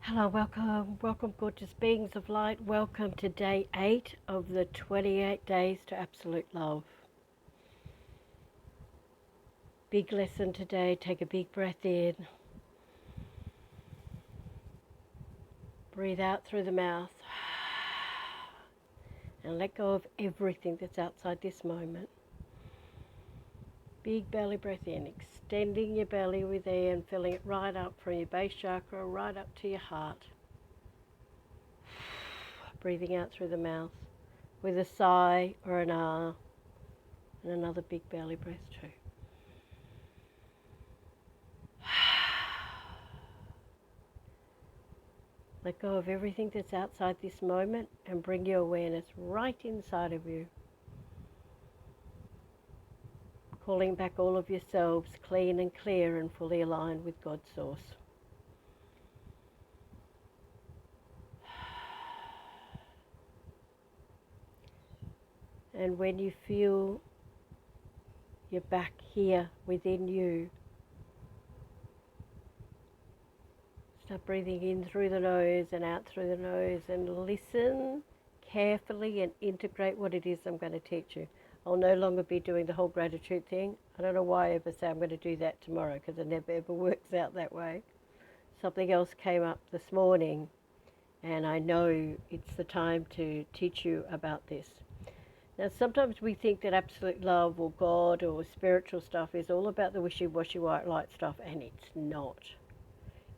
Hello, welcome gorgeous beings of light. Welcome to day 8 of the 28 days to absolute love. Big lesson today. Take a big breath in. Breathe out through the mouth. And let go of everything that's outside this moment. Big belly breath in, extending your belly within, filling it right up from your base chakra, right up to your heart. Breathing out through the mouth with a sigh or an ah, and another big belly breath too. Let go of everything that's outside this moment and bring your awareness right inside of you. Calling back all of yourselves clean and clear and fully aligned with God's source. And when you feel you're back here within you, start breathing in through the nose and out through the nose and listen carefully and integrate what it is I'm going to teach you. I'll no longer be doing the whole gratitude thing. I don't know why I ever say I'm going to do that tomorrow because it never ever works out that way. Something else came up this morning and I know it's the time to teach you about this. Now sometimes we think that absolute love or God or spiritual stuff is all about the wishy-washy white light stuff, and it's not.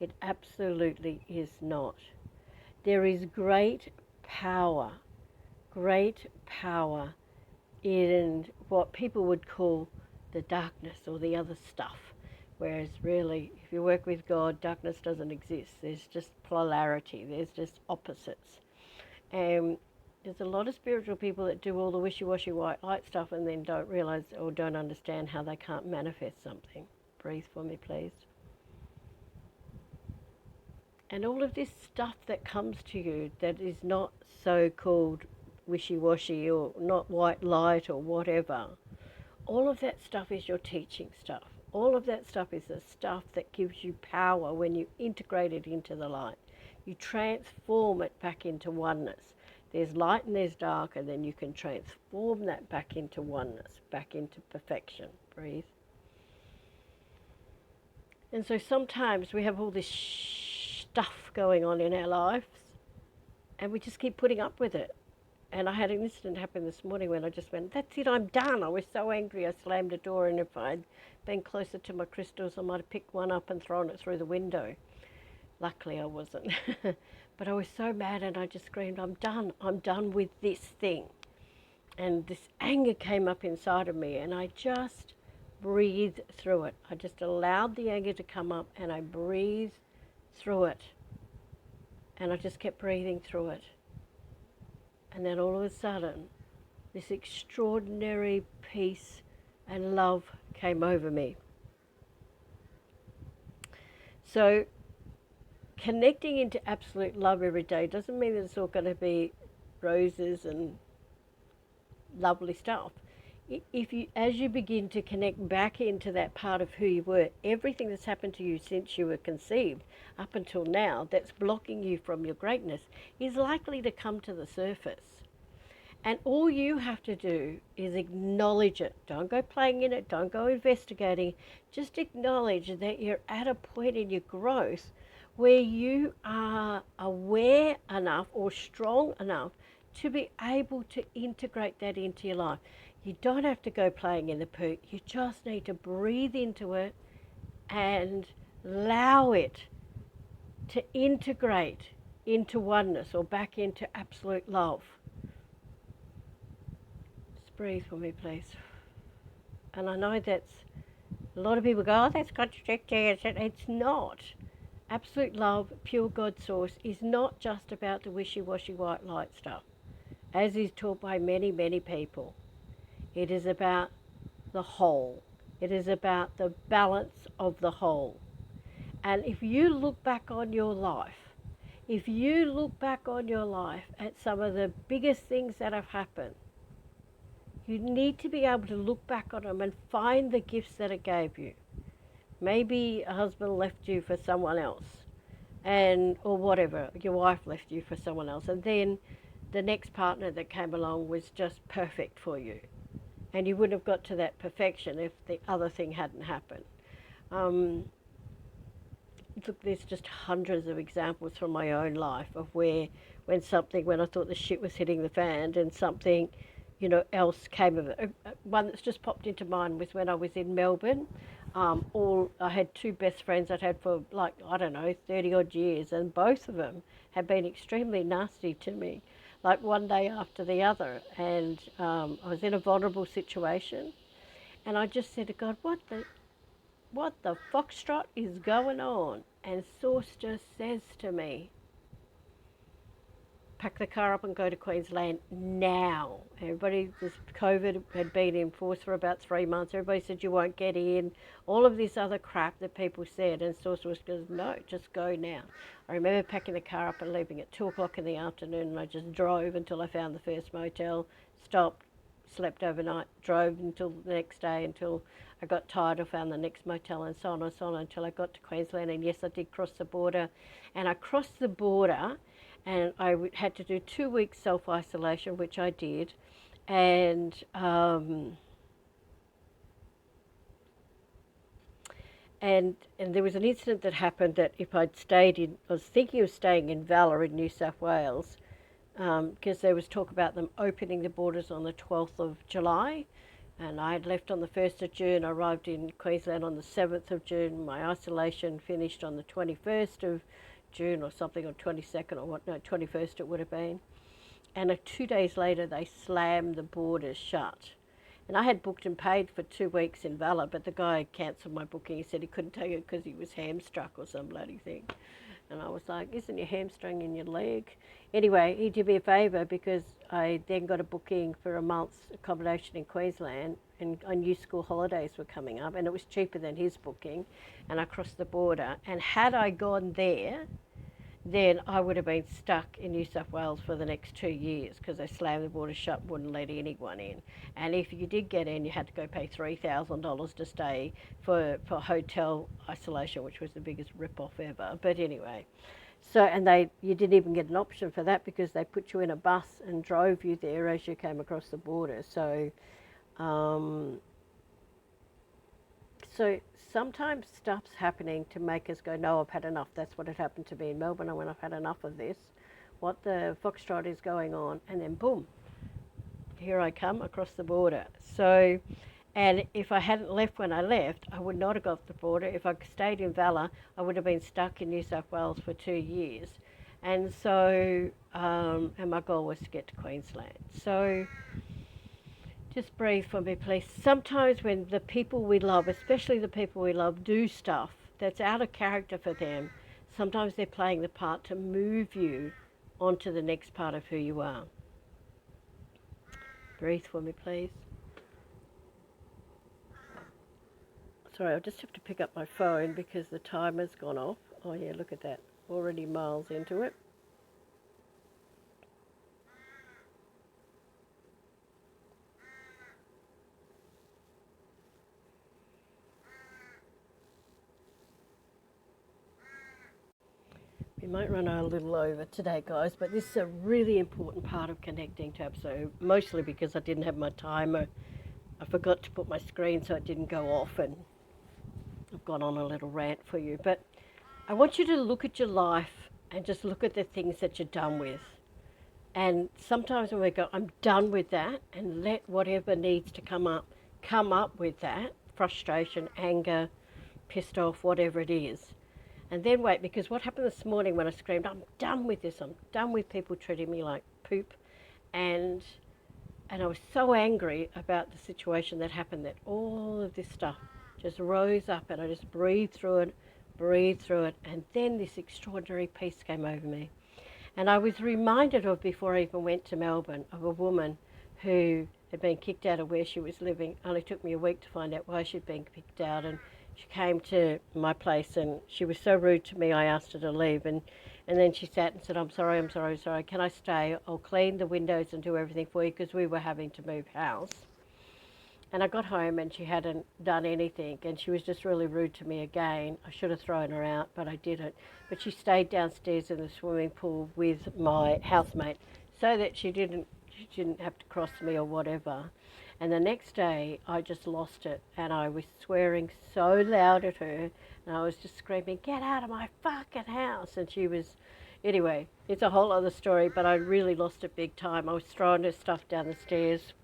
It absolutely is not. There is great power in what people would call the darkness or the other stuff. Whereas really, if you work with God, darkness doesn't exist. There's just polarity. There's just opposites. And there's a lot of spiritual people that do all the wishy-washy white light stuff and then don't realize or don't understand how they can't manifest something. Breathe for me, please. And all of this stuff that comes to you that is not so-called wishy-washy or not white light or whatever, all of that stuff is your teaching stuff. All of that stuff is the stuff that gives you power when you integrate it into the light. You transform it back into oneness. There's light and there's dark, and then you can transform that back into oneness, back into perfection. Breathe. And so sometimes we have all this stuff going on in our lives, and we just keep putting up with it. And I had an incident happen this morning when I just went, that's it, I'm done. I was so angry, I slammed the door, and if I'd been closer to my crystals, I might have picked one up and thrown it through the window. Luckily I wasn't. But I was so mad and I just screamed, I'm done with this thing. And this anger came up inside of me and I just breathed through it. I just allowed the anger to come up and I breathed through it. And I just kept breathing through it. And then all of a sudden, this extraordinary peace and love came over me. So connecting into absolute love every day doesn't mean that it's all going to be roses and lovely stuff. As you begin to connect back into that part of who you were, everything that's happened to you since you were conceived up until now that's blocking you from your greatness is likely to come to the surface. And all you have to do is acknowledge it. Don't go playing in it, don't go investigating. Just acknowledge that you're at a point in your growth where you are aware enough or strong enough to be able to integrate that into your life. You don't have to go playing in the poo. You just need to breathe into it and allow it to integrate into oneness or back into absolute love. Just breathe for me, please. And I know that's, a lot of people go, oh, that's contradictory. It's not. Absolute love, pure God source, is not just about the wishy-washy white light stuff, as is taught by many, many people. It is about the whole. It is about the balance of the whole. And if you look back on your life, at some of the biggest things that have happened, you need to be able to look back on them and find the gifts that it gave you. Maybe a husband left you for someone else. and or whatever, your wife left you for someone else, and then the next partner that came along was just perfect for you, and you wouldn't have got to that perfection if the other thing hadn't happened. Um, Look, there's just hundreds of examples from my own life of where, when I thought the shit was hitting the fan, and something, else came of it. One that's just popped into mind was when I was in Melbourne. I had two best friends I'd had for like, I don't know, 30 odd years, and both of them had been extremely nasty to me, like one day after the other. And I was in a vulnerable situation, and I just said to God, what the foxtrot is going on? And Source just says to me, pack the car up and go to Queensland now. Everybody, this COVID had been in force for about 3 months. Everybody said you won't get in. All of this other crap that people said. And Source was goes, no, just go now. I remember packing the car up and leaving at 2 o'clock in the afternoon, and I just drove until I found the first motel, stopped, slept overnight, drove until the next day until I got tired. I found the next motel, and so on and so on until I got to Queensland. And yes, I did cross the border, and I crossed the border, and I had to do 2 weeks self-isolation, which I did, and and there was an incident that happened that if I'd stayed in, I was thinking of staying in Valor in New South Wales, because there was talk about them opening the borders on the 12th of July, and I had left on the 1st of June, I arrived in Queensland on the 7th of June, my isolation finished on the 21st of June or something, or 22nd or what, no, 21st it would have been. And 2 days later they slammed the borders shut. And I had booked and paid for 2 weeks in Valor, but the guy cancelled my booking. He said he couldn't take it because he was hamstruck or some bloody thing. And I was like, isn't your hamstring in your leg? Anyway, he did me a favour because I then got a booking for a month's accommodation in Queensland, and I knew school holidays were coming up, and it was cheaper than his booking, and I crossed the border. And had I gone there, then I would have been stuck in New South Wales for the next 2 years because they slammed the border shut, wouldn't let anyone in. And if you did get in, you had to go pay $3,000 to stay for hotel isolation, which was the biggest rip-off ever. But anyway, so, and you didn't even get an option for that because they put you in a bus and drove you there as you came across the border. So sometimes stuff's happening to make us go, no, I've had enough. That's what had happened to me in Melbourne. I went, I've had enough of this. What the foxtrot is going on? And then boom, here I come across the border. So, and if I hadn't left when I left, I would not have got the border. If I stayed in Valor, I would have been stuck in New South Wales for 2 years. And so, and my goal was to get to Queensland. So, just breathe for me, please. Sometimes when the people we love, especially the people we love, do stuff that's out of character for them, sometimes they're playing the part to move you onto the next part of who you are. Breathe for me, please. Sorry, I'll just have to pick up my phone because the timer's gone off. Oh yeah, look at that. Already miles into it. We might run a little over today, guys, but this is a really important part of connecting to Absolute, mostly because I didn't have my timer. I forgot to put my screen so it didn't go off, and I've gone on a little rant for you. But I want you to look at your life and just look at the things that you're done with. And sometimes when we go, I'm done with that, and let whatever needs to come up with that, frustration, anger, pissed off, whatever it is. And then wait, because what happened this morning when I screamed, I'm done with this, I'm done with people treating me like poop. And I was so angry about the situation that happened that all of this stuff just rose up, and I just breathed through it, and then this extraordinary peace came over me. And I was reminded of, before I even went to Melbourne, of a woman who had been kicked out of where she was living. It only took me a week to find out why she'd been kicked out, and she came to my place and she was so rude to me I asked her to leave, and then she sat and said, I'm sorry, can I stay? I'll clean the windows and do everything for you, because we were having to move house. And I got home and she hadn't done anything, and she was just really rude to me again. I should have thrown her out, but I didn't. But she stayed downstairs in the swimming pool with my housemate so that she didn't have to cross me or whatever. And the next day I just lost it, and I was swearing so loud at her, and I was just screaming, "Get out of my fucking house!" And she was, anyway, it's a whole other story, but I really lost it big time. I was throwing her stuff down the stairs.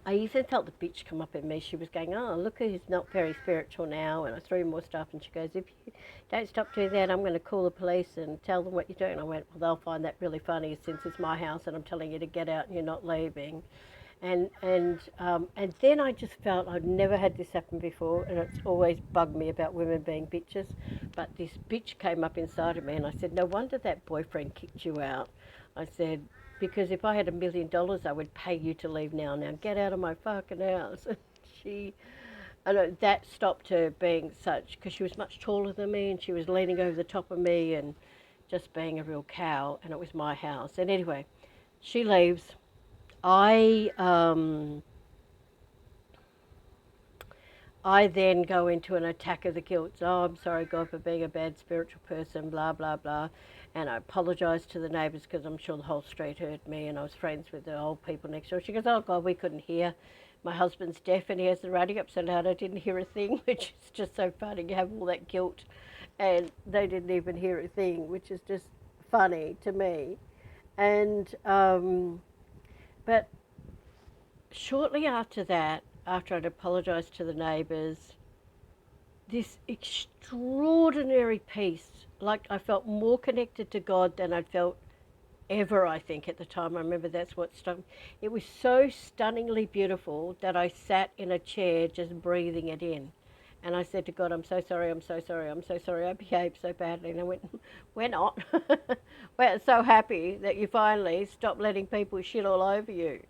I even felt the bitch come up in me. She was going, "Oh, look who's not very spiritual now." And I threw more stuff, and she goes, "If you don't stop doing that, I'm going to call the police and tell them what you're doing." And I went, "Well, they'll find that really funny since it's my house and I'm telling you to get out and you're not leaving." And then I just felt I'd never had this happen before, and it's always bugged me about women being bitches. But this bitch came up inside of me, and I said, "No wonder that boyfriend kicked you out." I said, "Because if I had $1,000,000, I would pay you to leave now. Now get out of my fucking house." she, I know that stopped her being such, because she was much taller than me, and she was leaning over the top of me and just being a real cow, and it was my house. And anyway, she leaves. I I then go into an attack of the guilt. "Oh, I'm sorry, God, for being a bad spiritual person, blah, blah, blah." And I apologise to the neighbours because I'm sure the whole street heard me, and I was friends with the old people next door. She goes, "Oh, God, we couldn't hear. My husband's deaf and he has the radio up so loud I didn't hear a thing," which is just so funny. You have all that guilt and they didn't even hear a thing, which is just funny to me. And, but shortly after that, after I'd apologised to the neighbours, this extraordinary peace, like I felt more connected to God than I'd felt ever, I think, at the time. I remember that's what struck me. It was so stunningly beautiful that I sat in a chair just breathing it in. And I said to God, "I'm so sorry, I'm so sorry, I'm so sorry, I behaved so badly." And I went, "We're not. We're so happy that you finally stopped letting people shit all over you."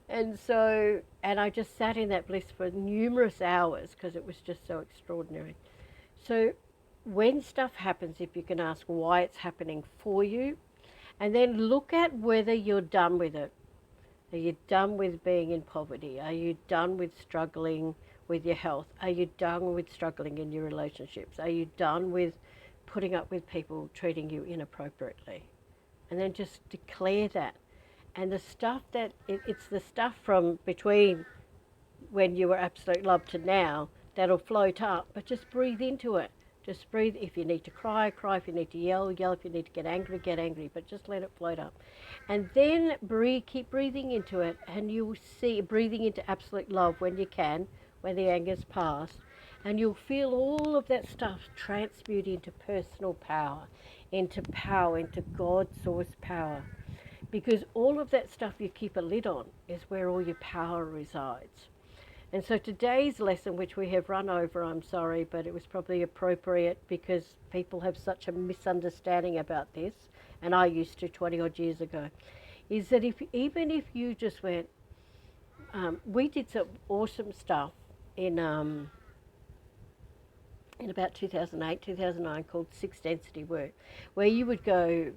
And so, and I just sat in that bliss for numerous hours because it was just so extraordinary. So when stuff happens, if you can ask why it's happening for you, and then look at whether you're done with it. Are you done with being in poverty? Are you done with struggling with your health? Are you done with struggling in your relationships? Are you done with putting up with people treating you inappropriately? And then just declare that. And the stuff that, it's the stuff from between when you were absolute love to now that'll float up, but just breathe into it. Just breathe. If you need to cry, cry. If you need to yell, yell. If you need to get angry, but just let it float up. And then breathe, keep breathing into it, and you'll see, breathing into absolute love when you can, when the anger's past, and you'll feel all of that stuff transmute into personal power, into God's source power. Because all of that stuff you keep a lid on is where all your power resides. And so today's lesson, which we have run over, I'm sorry, but it was probably appropriate because people have such a misunderstanding about this, and I used to 20 odd years ago, is that even if you just went, we did some awesome stuff in about 2008, 2009 called Six Density Work, where you would go,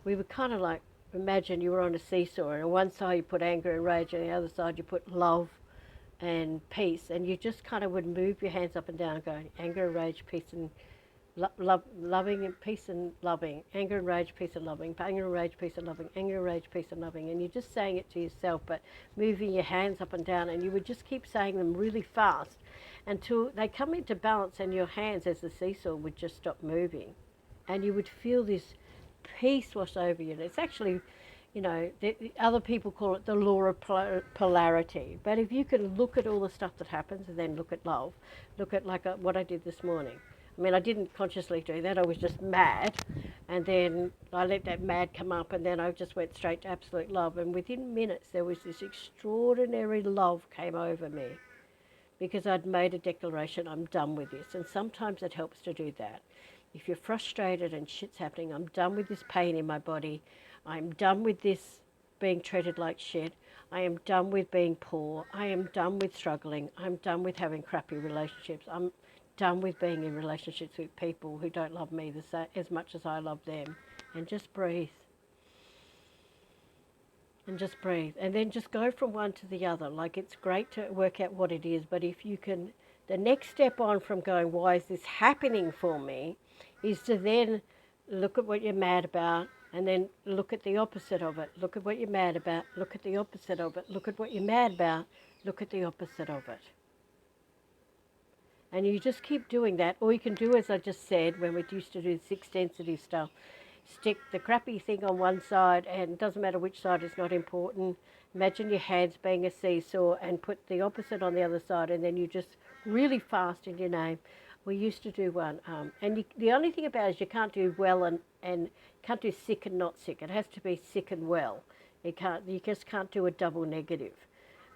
we would kind of like, imagine you were on a seesaw, and on one side you put anger and rage, and on the other side you put love and peace, and you just kind of would move your hands up and down going anger and rage, peace and loving, and peace and loving, anger and rage, peace and loving, anger and rage, peace and loving, anger and rage, peace and loving. And you're just saying it to yourself, but moving your hands up and down, and you would just keep saying them really fast until they come into balance, and your hands, as the seesaw, would just stop moving, and you would feel this peace wash over you. And it's actually, the other people call it the law of polarity. But if you can look at all the stuff that happens and then look at love, look at like what I did this morning. I mean, I didn't consciously do that. I was just mad. And then I let that mad come up, and then I just went straight to absolute love. And within minutes, there was this extraordinary love came over me because I'd made a declaration, I'm done with this. And sometimes it helps to do that. If you're frustrated and shit's happening, I'm done with this pain in my body. I'm done with this being treated like shit. I am done with being poor. I am done with struggling. I'm done with having crappy relationships. I'm done with being in relationships with people who don't love me as much as I love them. And just breathe. And just breathe. And then just go from one to the other. Like, it's great to work out what it is, but if you can, the next step on from going, why is this happening for me, is to then look at what you're mad about, and then look at the opposite of it. Look at what you're mad about, look at the opposite of it. Look at what you're mad about, look at the opposite of it. And you just keep doing that. Or you can do, as I just said, when we used to do 6 density stuff, stick the crappy thing on one side, and it doesn't matter which side, it's not important. Imagine your hands being a seesaw and put the opposite on the other side, and then you just really fast in your name. We used to do one. And the only thing about it is you can't do well and can't do sick and not sick. It has to be sick and well. You just can't do a double negative.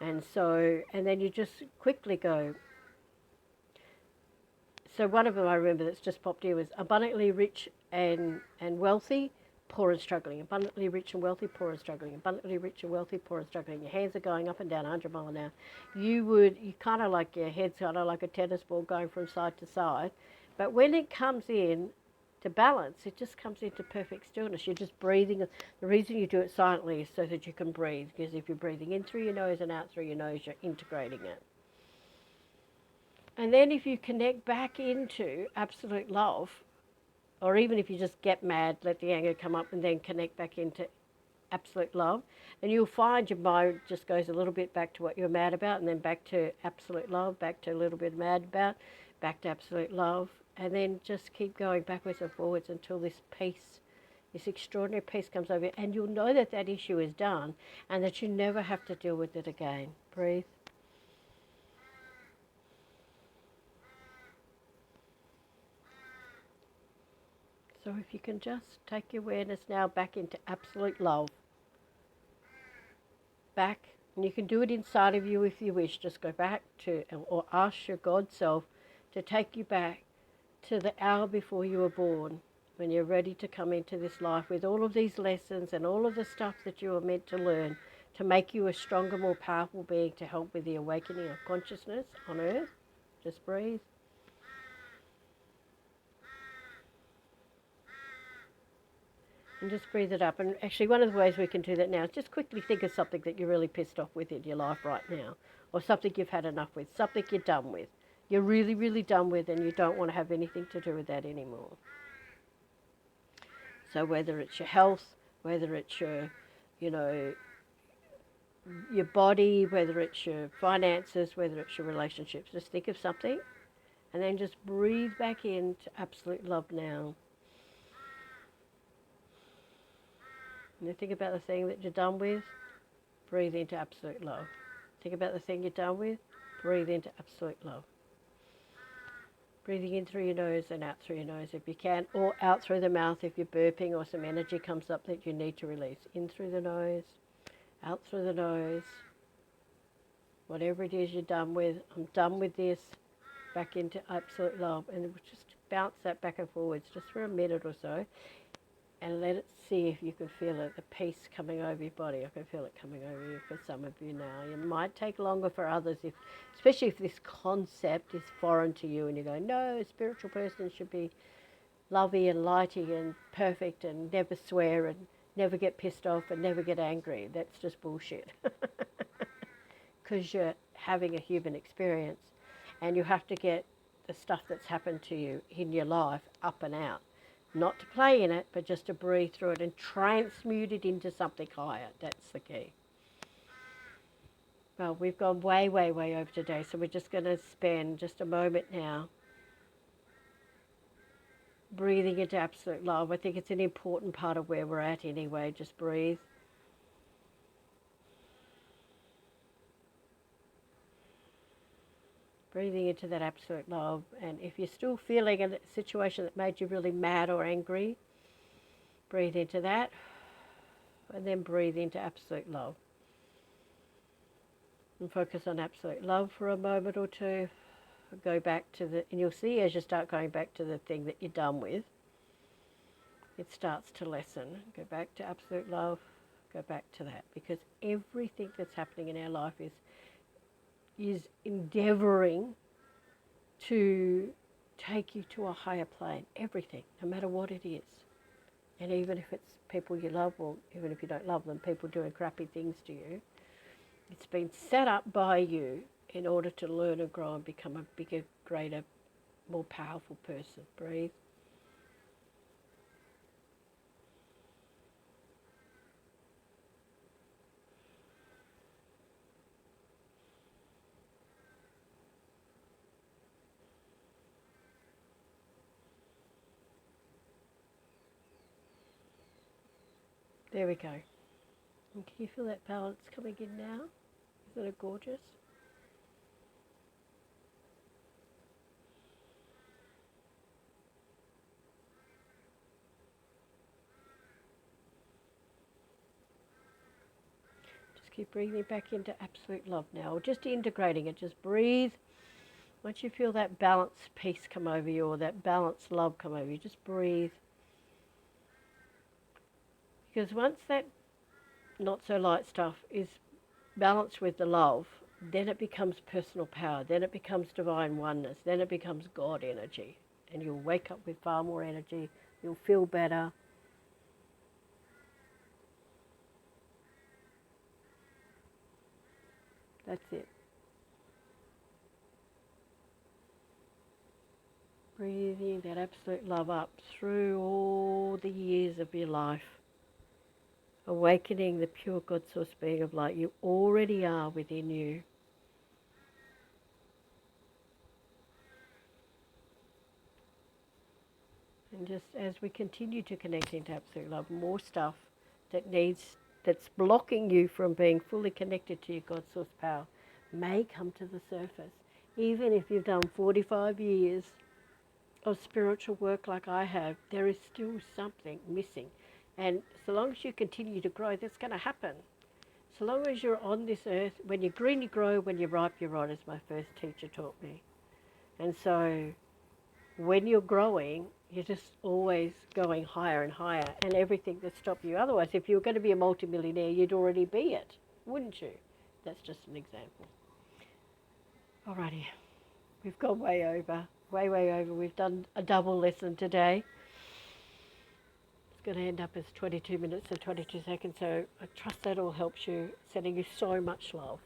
And so, and then you just quickly go. So one of them I remember that's just popped here was abundantly rich and wealthy, poor and struggling. Abundantly rich and wealthy, poor and struggling. Abundantly rich and wealthy, poor and struggling. Your hands are going up and down 100 miles an hour. You kind of like, your head's kind of like a tennis ball going from side to side. But when it comes in to balance, it just comes into perfect stillness. You're just breathing. The reason you do it silently is so that you can breathe, because if you're breathing in through your nose and out through your nose, you're integrating it. And then if you connect back into absolute love, or even if you just get mad, let the anger come up and then connect back into absolute love, and you'll find your mind just goes a little bit back to what you're mad about, and then back to absolute love, back to a little bit mad about, back to absolute love, and then just keep going backwards and forwards until this peace, this extraordinary peace comes over you, and you'll know that that issue is done and that you never have to deal with it again. Breathe. So if you can just take your awareness now back into absolute love, back, and you can do it inside of you if you wish, just go back to, or ask your God self to take you back to the hour before you were born, when you're ready to come into this life with all of these lessons and all of the stuff that you were meant to learn to make you a stronger, more powerful being, to help with the awakening of consciousness on earth. Just breathe. And just breathe it up. And actually, one of the ways we can do that now is just quickly think of something that you're really pissed off with in your life right now, or something you've had enough with, something you're done with. You're really, really done with, and you don't want to have anything to do with that anymore. So whether it's your health, whether it's your, your body, whether it's your finances, whether it's your relationships, just think of something, and then just breathe back into absolute love now. And then think about the thing that you're done with, breathe into absolute love. Think about the thing you're done with, breathe into absolute love. Breathing in through your nose and out through your nose if you can, or out through the mouth if you're burping or some energy comes up that you need to release. In through the nose, out through the nose. Whatever it is you're done with, I'm done with this, back into absolute love. And just bounce that back and forwards just for a minute or so, and let it see if you can feel it, the peace coming over your body. I can feel it coming over you for some of you now. It might take longer for others, especially if this concept is foreign to you and you go, no, a spiritual person should be lovey and lighty and perfect and never swear and never get pissed off and never get angry. That's just bullshit. Because you're having a human experience, and you have to get the stuff that's happened to you in your life up and out. Not to play in it, but just to breathe through it and transmute it into something higher. That's the key. Well, we've gone way, way, way over today, so we're just going to spend just a moment now breathing into absolute love. I think it's an important part of where we're at anyway. Just breathe. Breathing into that absolute love. And if you're still feeling a situation that made you really mad or angry, breathe into that, and then breathe into absolute love. And focus on absolute love for a moment or two. Go back to and you'll see as you start going back to the thing that you're done with, it starts to lessen. Go back to absolute love, go back to that. Because everything that's happening in our life is endeavouring to take you to a higher plane. Everything, no matter what it is. And even if it's people you love, or even if you don't love them, people doing crappy things to you, it's been set up by you in order to learn and grow and become a bigger, greater, more powerful person. Breathe. There we go. And can you feel that balance coming in now? Isn't it gorgeous? Just keep breathing back into absolute love now, or just integrating it. Just breathe. Once you feel that balanced peace come over you, or that balanced love come over you, just breathe. Because once that not so light stuff is balanced with the love, then it becomes personal power, then it becomes divine oneness, then it becomes God energy. And you'll wake up with far more energy, you'll feel better. That's it. Breathing that absolute love up through all the years of your life. Awakening the pure God source being of light you already are within you. And just as we continue to connect into absolute love, more stuff that's blocking you from being fully connected to your God source power may come to the surface. Even if you've done 45 years of spiritual work like I have, there is still something missing. And so long as you continue to grow, that's going to happen. So long as you're on this earth, when you're green you grow, when you're ripe you rot, as my first teacher taught me. And so when you're growing, you're just always going higher and higher, and everything that stops you. Otherwise, if you were going to be a multimillionaire, you'd already be it, wouldn't you? That's just an example. Alrighty, we've gone way over, way over. We've done a double lesson today. It's going to end up as 22 minutes and 22 seconds, so I trust that all helps you, sending you so much love.